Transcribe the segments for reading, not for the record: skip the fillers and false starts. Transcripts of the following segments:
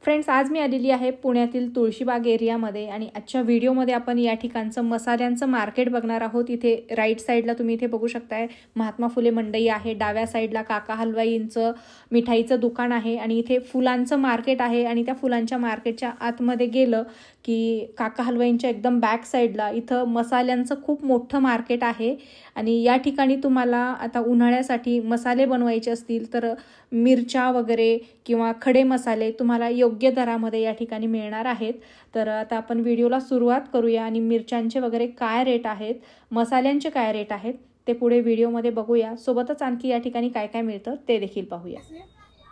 Friends, आज मी आलेली आहे पुण्यातील तुळशीबाग एरियामध्ये आणि आजच्या व्हिडिओमध्ये आपण या ठिकाणचं मसाल्यांचं मार्केट बघणार आहोत। इथे राईट साईडला तुम्ही इथे बघू शकताय महात्मा फुले मंडई आहे, डाव्या साईडला काका हलवाईंचं मिठाईचं दुकान आहे आणि इथे फुलांचं मार्केट आहे। आणि त्या फुलांच्या मार्केटच्या आतमध्ये गेलं की काका हलवाईंच्या एकदम बॅक साईडला इथं मसाल्यांचं खूप मोठं मार्केट आहे। आणि या ठिकाणी तुम्हाला आता उन्हाळ्यासाठी मसाले बनवायचे असतील तर मिरच्या वगैरे किंवा खडे मसाले तुम्हाला योग्य दरामध्ये या ठिकाणी मिळणार आहेत। तर आता आपण व्हिडिओला सुरुवात करूया आणि मिरच्यांचे वगैरे काय रेट आहेत, मसाल्यांचे काय रेट आहेत ते पुढे व्हिडिओमध्ये बघूया। सोबतच आणखी या ठिकाणी काय काय मिळतं ते देखील पाहूया।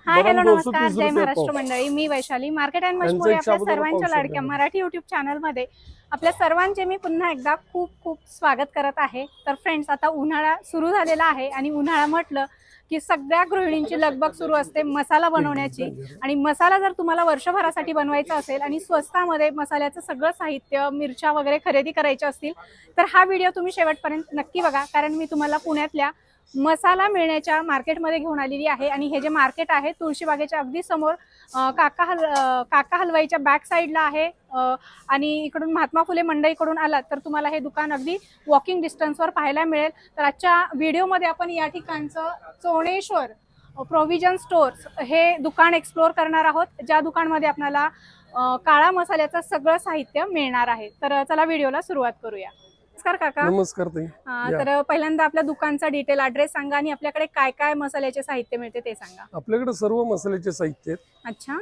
हाय हॅलो नमस्कार, जय महाराष्ट्र मंडळी। मी वैशाली मार्केट अँड मशमोरे आपल्या सर्वांच्या लाडक्या मराठी यूट्यूब चॅनलमध्ये आपल्या सर्वांचे मी पुन्हा एकदा खूप खूप स्वागत करत आहे। तर फ्रेंड्स, आता उन्हाळा सुरू झालेला आहे आणि उन्हाळा म्हटलं की सगळ्या गृहिणींची लगबग सुरू असते मसाला बनवण्याची। आणि मसाला जर तुम्हाला वर्षभरासाठी बनवायचा असेल आणि स्वस्तामध्ये मसाल्याचं सगळं साहित्य मिरच्या वगैरे खरेदी करायचे असतील तर हा व्हिडिओ तुम्ही शेवटपर्यंत नक्की बघा, कारण मी तुम्हाला पुण्यातल्या मसाला मिळण्याच्या मार्केटमध्ये घेऊन आलेली आहे। आणि हे जे मार्केट आहे तुळशीबागेच्या अगदी समोर काका हलवाईच्या बॅक साईडला आहे। आणि इकडून महात्मा फुले मंडईकडून आलात तर तुम्हाला हे दुकान अगदी वॉकिंग डिस्टन्सवर पाहायला मिळेल। तर आजच्या व्हिडिओमध्ये आपण या ठिकाणचं चोणेश्वर प्रोव्हिजन स्टोर्स हे दुकान एक्सप्लोर करणार आहोत, ज्या दुकानमध्ये आपल्याला काळा मसाल्याचं सगळं साहित्य मिळणार आहे। तर चला व्हिडिओला सुरुवात करूया। नमस्कार काका। नमस्कार ताई। तर पहिल्यांदा आपल्या दुकानचा डिटेल ॲड्रेस सांगा आणि आपल्याकडे काय काय मसाल्याचे साहित्य मिळते ते सांगा। आपल्याकडे सर्व मसाल्याचे साहित्य आहेत। अच्छा,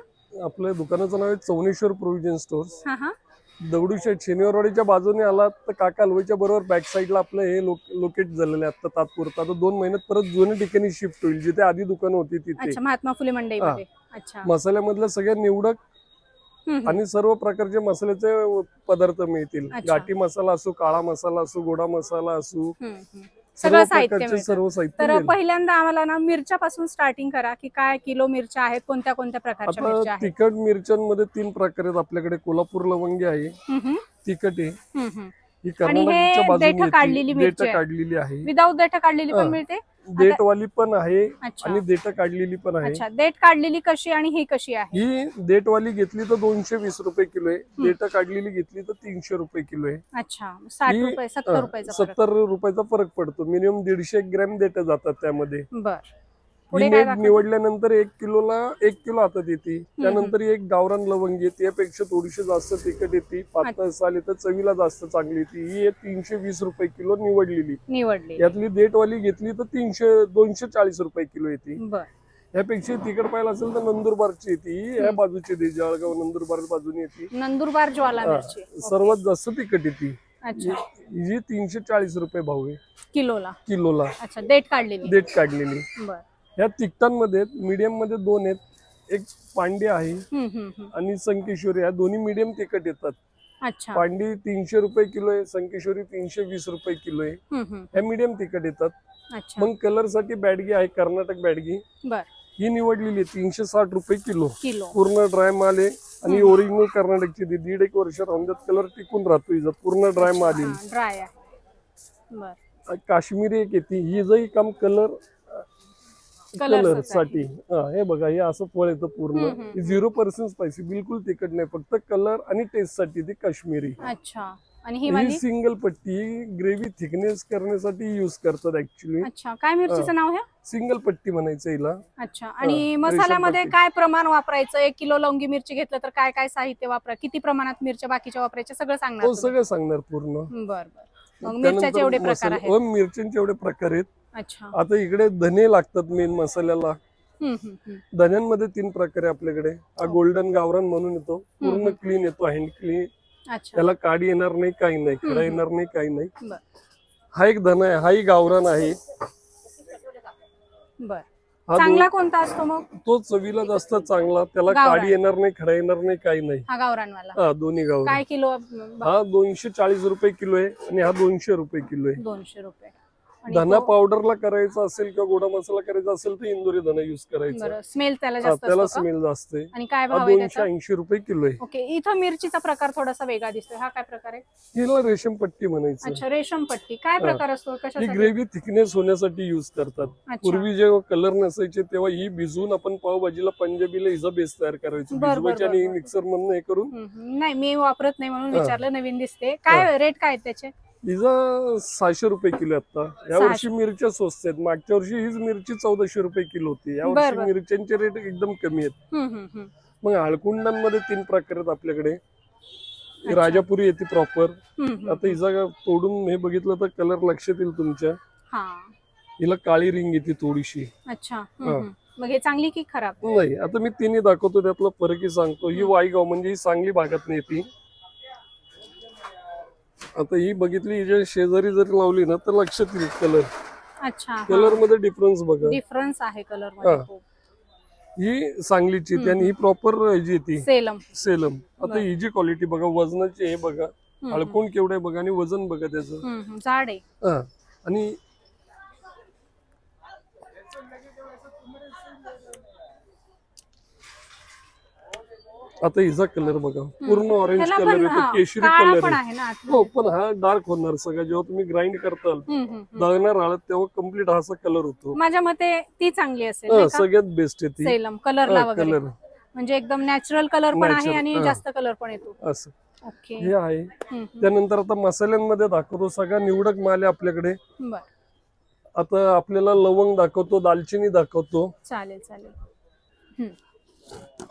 आपल्या दुकानाचं नाव आहे चौनेश्वर प्रोव्हिजन स्टोर्स। हा दगडूशेठ शनिवारवाडीच्या बाजूने आलात तर काका हलवाईच्या बरोबर बॅक साईडला आपलं हे लोकेट झालेलं आहे आता तात्पुरतं। आता 2 महिन्यात परत जुन्या ठिकाणी शिफ्ट होईल, जिथे आधी दुकान होती तिथे। अच्छा, महात्मा फुले मंडईमध्ये। अच्छा, मसाल्यामधल्या सगळ्या निवडक आणि सर्व प्रकारचे मसाल्याचे पदार्थ मिळतील। गाठी मसाला असो, काळा मसाला असो, गोडा मसाला असो, सगळं साहित्य सर्व साहित्य। तर पहिल्यांदा आम्हाला ना मिरच्यापासून स्टार्टिंग करा की काय किलो मिरच्या आहेत, कोणत्या कोणत्या प्रकारच्या मिरच्या आहेत। तिखट मिरच्यांमध्ये 3 प्रकार आहेत आपल्याकडे। कोल्हापूर लवंगी आहे, तिखट आहे, ही कर्नाटकच्या बाजूने काढलेली आहे। विदाऊट देठ काढलेली पण मिळते, देठवाली पण आहे आणि देठ काढलेली पण आहे। अच्छा, देठ काढलेली कशी आणि ही कशी आहे? ही देठवाली घेतली तर 220 रुपये किलो आहे, देठ काढलेली घेतली तर 300 रुपये किलो आहे। अच्छा, 60 रुपये 70 रुपयाचा 70 रुपयाचा फरक पडतो। मिनिमम 150 ग्रॅम देठ जातात त्यामध्ये। बर, निवडल्यानंतर 1 किलो हातात येते। त्यानंतर एक गावरान लवंगी येते, यापेक्षा थोडीशी जास्त तिखट येते, पातळ साल येतं, चवीला जास्त चांगली येते। ही 320 रुपये किलो निवडली। यातली देठवाली घेतली तर 240 रुपये किलो येते। यापेक्षा तिखट पाहिलं असेल तर नंदुरबारची येते, या बाजूची येते, जळगाव नंदुरबार बाजूने येते। नंदुरबार ज्वाला मिरची सर्वात जास्त तिखट येते। ही 340 रुपये भाव आहे किलोला। अच्छा, देठ काढलेली। या तिखटांमध्ये मीडियम मध्ये 2 आहेत, एक पांडी आहे आणि संकेश्वरी, या दोन्ही मीडियम तिखट येतात। अच्छा, पांडी 300 रुपये किलो आहे, संकेश्वरी 320 रुपये किलो आहे, ह्या मीडियम तिखट येतात। मग कलर साठी बॅडगी आहे, कर्नाटक बॅडगी, ही निवडलेली आहे 360 रुपये किलो। पूर्ण ड्राय माल आहे आणि ओरिजिनल कर्नाटकची ती 1.5 वर्ष राहून त्यात कलर टिकून राहतो, हिचा पूर्ण ड्राय माल आहे। काश्मीरी एक येते, ही जही कम कलर साठी। हे बघा, हे असं फळ येतं पूर्ण, 0% स्पायसी, बिलकुल तिखट नाही, फक्त कलर आणि टेस्ट साठी ती काश्मीरी। अच्छा, आणि ही सिंगल पट्टी ग्रेव्ही थिकनेस करण्यासाठी युज करतात ऍक्च्युली। अच्छा, काय मिरचीचं नाव आहे? सिंगल पट्टी म्हणायचं हिला। अच्छा, आणि मसाल्यामध्ये काय प्रमाण वापरायचं? 1 किलो लवंगी मिरची घेतलं तर काय काय साहित्य वापरा, किती प्रमाणात मिरच्या बाकीच्या वापरायच्या, सगळं सांगणार? सगळं सांगणार पूर्ण। बरं, मग मिरच्याचे एवढे प्रकार आहेत? मिरच्यांचे एवढे प्रकार आहेत। अच्छा, आता इकडे धने लागतात मेन मसाल्याला। धन्यांमध्ये 3 प्रकार आहे आपल्याकडे। हा गोल्डन गावरान म्हणून येतो, पूर्ण क्लीन येतो, हँड क्लीन, त्याला काडी येणार नाही, काही नाही, खडा येणार नाही, काही नाही। हा एक धना आहे, हाही गावरान आहे। चांगला कोणता असतो मग? तो चवीला जास्त चांगला, त्याला काडी येणार नाही, खडा येणार नाही, काही नाही। हा गावरानवाला? दोन्ही गावरान। काय किलो? हा 240 रुपये किलो आहे आणि हा 200 रुपये किलो आहे। 200 रुपये। धना पावडरला करायचा असेल किंवा गोडा मसाला करायचा असेल तर इंदोरी धना युज करायचा. स्मेल त्याला स्मेल जास्त आहे. आणि काय भाव आहे त्याचा? 280 रुपये किलो आहे. ओके. इथं मिरचीचा प्रकार थोडासा वेगळा दिसतोय, हा काय प्रकार आहे? हिला रेशम पट्टी म्हणायचं. अच्छा, रेशम पट्टी काय प्रकार असतो? ही ग्रेव्ही थिकनेस होण्यासाठी युज करतात. पूर्वी जेव्हा कलर नसायचे तेव्हा ही भिजवून आपण पावभाजीला पंजाबीला हिचा बेस तयार करायचो. भिजवायची आणि मिक्सर मधून हे करून. नाही मी वापरत नाही म्हणून विचारलं, नवीन दिसते. काय रेट काय त्याचे? हिचा 600 रुपये किलो आता. या वर्षी मिरच्या स्वस्त आहेत. मागच्या वर्षी हीच मिरची 1400 रुपये किलो होती. या वर्षी मिरच्यांचे रेट एकदम कमी आहेत. मग आळकुंडांमध्ये 3 प्रकार आहेत आपल्याकडे. राजापुरी येते प्रॉपर. आता हिचा तोडून हे बघितलं तर कलर लक्षात येईल तुमच्या. हिला काळी रिंग येते थोडीशी. अच्छा. मग हे चांगली की खराब? नाही, आता मी तिन्ही दाखवतो त्यातला फरकही सांगतो. ही वाईगाव म्हणजे ही सांगली भागात नाही ती. आता ही बघितली हिच्या शेजारी जरी लावली ना तर लक्षात येईल कलर. अच्छा. कलर मध्ये डिफरन्स बघा. डिफरन्स आहे कलर मध्ये. ही सांगलीची आणि ही प्रॉपर जी ती सेलम. आता ही जी क्वालिटी बघा, वजनाची हे बघा, अळकोण केवढं आहे बघा आणि वजन बघा त्याचं. जाड आहे. आणि आता हिचा कलर बघा, पूर्ण ऑरेंज कलर येतो, केशरी कलर आहे. हो, पण हा डार्क होणार सगळं. जेव्हा तुम्ही ग्राइंड करताल दळणार आहात तेव्हा कम्प्लीट हा असा कलर होतो. माझ्या मते ती चांगली असेल. सगळ्यात बेस्ट आहे ती सेलम कलरला वगैरे. म्हणजे एकदम नॅचरल कलर पण आहे आणि जास्त कलर पण येतो असं. ओके, हे आहे. त्यानंतर आता मसाल्यांमध्ये दाखवतो. सगळा निवडक माल आहे आपल्याकडे. आता आपल्याला लवंग दाखवतो, दालचिनी दाखवतो. चालेल चालेल.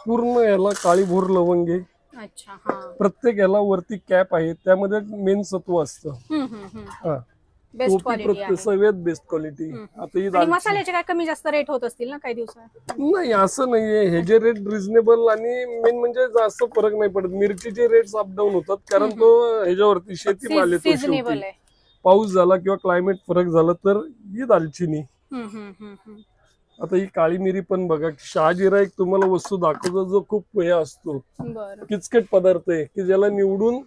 पूर्ण याला काळी भोर लवंग आहे. अच्छा. प्रत्येक याला वरती कॅप आहे, त्यामध्ये मेन सत्व असतं. सगळ्यात बेस्ट क्वालिटी. आता ही मसाल्याचे काय कमी जास्त रेट होत असतील ना काही दिवसात? नाही, असं नाहीये. हे जे रेट रिझनेबल आणि मेन म्हणजे जास्त फरक नाही पडत. मिरचीचे रेट अपडाऊन होतात कारण तो ह्याच्यावरती शेती माल येतो. पाऊस झाला किंवा क्लायमेट फरक झाला तर ही दालचिनी. आता ही काळी मिरी पण बघा. शहाजिरा एक तुम्हाला वस्तू दाखवतो जो खूप हे असतो, किचकट पदार्थ आहे की ज्याला निवडून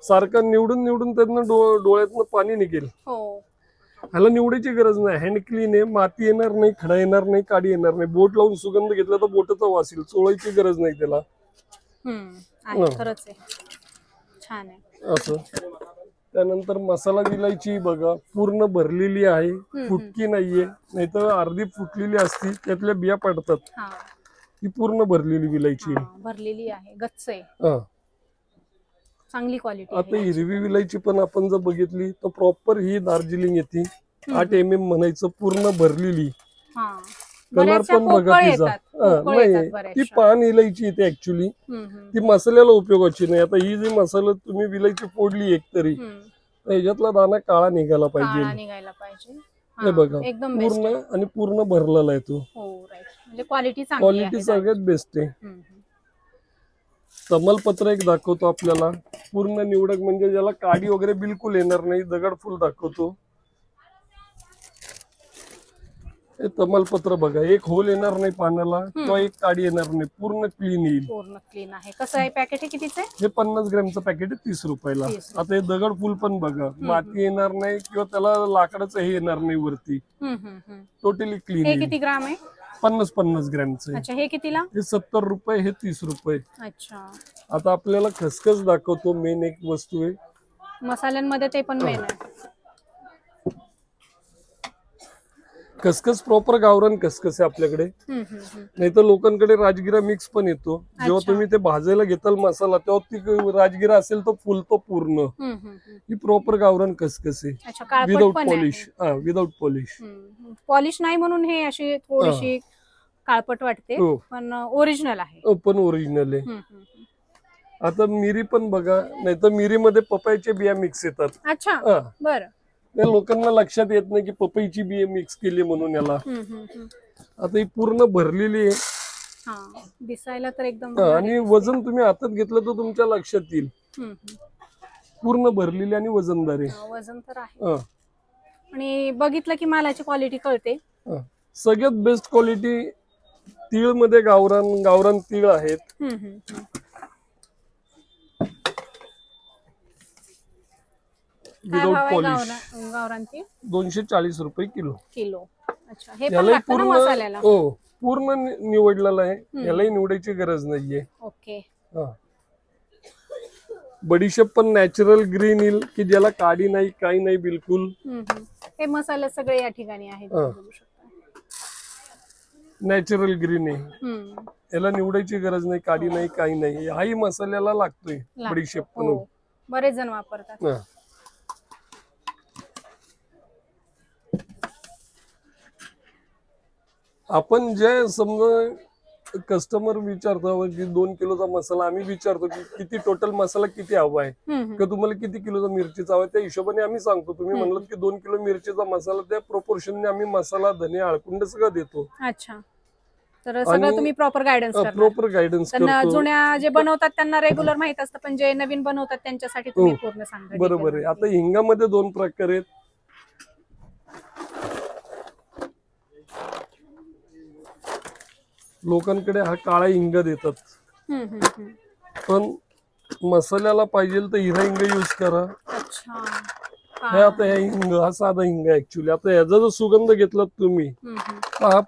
सारखं निवडून त्यातनं डोळ्यातनं पाणी निघेल. ह्याला निवडायची गरज नाही. हँड क्लीन आहे, माती येणार नाही, खडा येणार नाही, काडी येणार नाही. बोट लावून सुगंध घेतला तर बोटाचा वास येईल. चोळायची गरज नाही त्याला. छान आहे असं. त्यानंतर मसाला विलायची बघा, पूर्ण भरलेली आहे, फुटकी नाहीये. नाही तर अर्धी फुटलेली असती, त्यातल्या बिया पडतात. ही पूर्ण भरलेली विलायची भरलेली आहे, गच्च आहे, चांगली क्वालिटी. आता हिरवी विलायची पण आपण जर बघितली तर प्रॉपर ही दार्जिलिंग येते. 8 mm म्हणायचं, पूर्ण भरलेली. कलर पण बघा तिचा. नाही, ती पान इलायची येते ऍक्च्युली. ती मसाल्याला उपयोगाची नाही. आता ही जी मसाला तुम्ही विलायची फोडली एक तरी ह्याच्यातला दाना काळा निघायला पाहिजे. हे बघा, पूर्ण आणि पूर्ण भरलेला आहे तो. क्वालिटी सगळ्यात बेस्ट आहे. तमालपत्र एक दाखवतो आपल्याला, पूर्ण निवडक, म्हणजे ज्याला काडी वगैरे बिलकुल येणार नाही. दगड फुल दाखवतो. हे तमालपत्र बघा, एक होल येणार नाही पानाला किंवा एक काडी येणार नाही, पूर्ण क्लीन येईल. पूर्ण क्लीन आहे. कसं आहे पॅकेट? हे कितीचं आहे? हे 50 ग्रॅमचं पॅकेट आहे, 30 रुपयाला. आता हे दगड फुल पण बघा, माती येणार नाही किंवा त्याला लाकडाचं हे येणार नाही वरती. Totally clean. हे किती ग्राम आहे? 50 ग्रॅमचं. अच्छा, हे कितीला? हे 70 रुपये, हे 30 रुपये. अच्छा. आता आपल्याला खसखस दाखवतो. मेन एक वस्तू आहे मसाल्यांमध्ये, ते पण मेन आहे. खसखस प्रॉपर गावरान खसखस आहे आपल्याकडे. नाही तर लोकांकडे राजगिरा मिक्स पण येतो. जेव्हा तुम्ही ते भाजायला घेताल मसाला तेव्हा ती राजगिरा असेल तो फुलतो पूर्ण. ही प्रॉपर गावरान खसखस आहे, without polish. Without polish. Polish नाही म्हणून हे अशी थोडीशी काळपट वाटते, पण ओरिजिनल आहे. पण ओरिजिनल आहे. आता मिरी पण बघा, नाही तर मिरीमध्ये पपईच्या बिया मिक्स येतात. अच्छा, बरं. लोकांना लक्षात येत नाही की पपईची बिया मिक्स केली म्हणून याला. आता ही पूर्ण भरलेली आहे, दिसायला तर एकदम. आणि वजन तुम्ही हातात घेतलं तर तुमच्या लक्षात येईल. पूर्ण भरलेली आणि वजनदार आहे. वजन तर आहे. आणि बघितलं की मालाची क्वालिटी कळते. सगळ्यात बेस्ट क्वालिटी तीळ मध्ये गावरान तीळ आहेत. Without polish. गावरांची 240 रुपये किलो. अच्छा, हे पण लागतं ना मसाल्याला? हो, पूर्ण निवडलेलं आहे, यालाही निवडायची गरज नाहीये. ओके. बडीशेप पण नॅचरल ग्रीन येईल की ज्याला काडी नाही काही नाही बिलकुल. हे मसाले सगळे या ठिकाणी आहेत, नॅचरल ग्रीन आहे, याला निवडायची गरज नाही, काडी नाही काही नाही. हाही मसाल्याला लागतोय बडीशेप पण. बरेच जण वापरतात. आपण जे समजा कस्टमर विचारतो की 2 किलोचा मसाला, आम्ही विचारतो की किती टोटल मसाला किती हवा आहे किंवा तुम्हाला किती किलोचा मिरचीचा हवा, त्या हिशोबाने आम्ही सांगतो. तुम्ही म्हणलं की 2 किलो मिरचीचा मसाला, त्या प्रोपोर्शनने आम्ही मसाला, धने, हळकुंड सगळं देतो. अच्छा, तर सगळं तुम्ही प्रॉपर गायडन्स करतो. जुन्या जे बनवतात त्यांना रेग्युलर माहित असतं, पण जे नवीन बनवतात त्यांच्यासाठी तुम्ही पूर्ण सांगा. बरोबर आहे. आता हिंगामध्ये 2 प्रकार आहेत. लोकांकडे हा काळा हिंग देतात, पण मसाल्याला पाहिजे तर हिरा हिंग युज करा. हे आता हे हिंग हा साधा हिंग आहे ऍक्च्युली. आता ह्याचा जो सुगंध घेतला तुम्ही, हा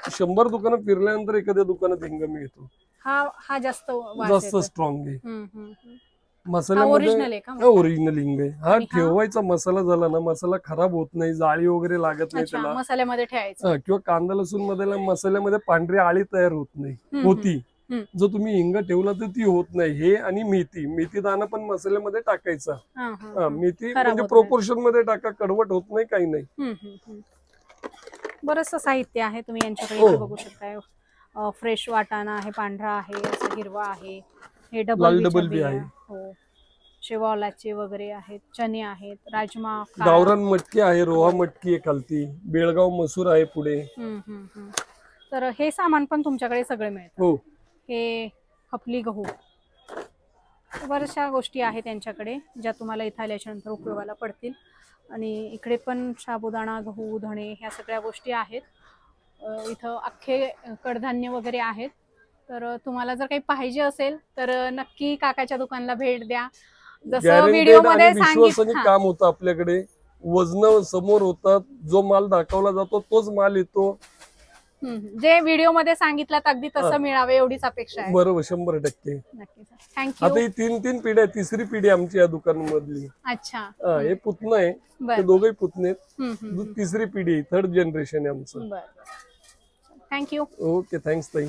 100 दुकानं फिरल्यानंतर एखाद्या दुकानात हिंग मिळतो. हा जास्त स्ट्रॉंग आहे. मसाल्यामध्ये ओरिजिनल हिंग आहे. हा ठेवायचा मसाला झाला ना, मसाला खराब होत नाही, जाळी वगैरे लागत नाही त्याला मसाल्यामध्ये ठेवायचं. किंवा कांदा लसूण मध्ये मसाल्यामध्ये पांढरी आळी तयार होत नाही, होती. जर तुम्ही हिंग ठेवला तर ती होत नाही. हे आणि मेथी दाणा पण मसाल्यामध्ये टाकायचा. मेथी म्हणजे प्रोपोर्शन मध्ये टाका, कडवट होत नाही काही नाही. बरंच साहित्य आहे, तुम्ही यांच्याकडे बघू शकता. फ्रेश वाटाणा आहे, पांढरा आहे, हिरवा आहे, हे डबल बी आहे, शेवालाचे वगैरे आहेत, चणे आहेत, राजमा, गावरान मटकी आहे, रोहा मटकी आहे खालती, बेळगाव मसूर आहे पुढे. तर हे सामान पण तुमच्याकडे सगळे मिळतं. हे खपली गहू, बऱ्याचशा गोष्टी आहेत त्यांच्याकडे ज्या तुम्हाला इथं आल्याच्या नंतर उपयोगाला पडतील. आणि इकडे पण साबुदाणा, गहू, धणे ह्या सगळ्या गोष्टी आहेत. इथं अख्खे कडधान्य वगैरे आहेत. तर तुम्हाला जर काही पाहिजे असेल तर नक्की काकाच्या दुकानाला भेट द्या. जसं व्हिडिओ मध्ये सांगितलं, काम होतं आपल्याकडे, वजन समोर होतात, जो माल दाखवला जातो तोच माल येतो. जे व्हिडिओ मध्ये सांगितलं अगदी तसं मिळावं एवढीच अपेक्षा आहे. बरोबर, 100%. नक्की सर, थँक्यू. आता ही 3 पिढ्या, तिसरी पिढी आमची या दुकानामधली. अच्छा, हे पुतणं आहे, ते दोघे पुतणे आहेत. तिसरी पिढी, 3rd जनरेशन आहे आमचं. थँक्यू. ओके, थँक्स ताई.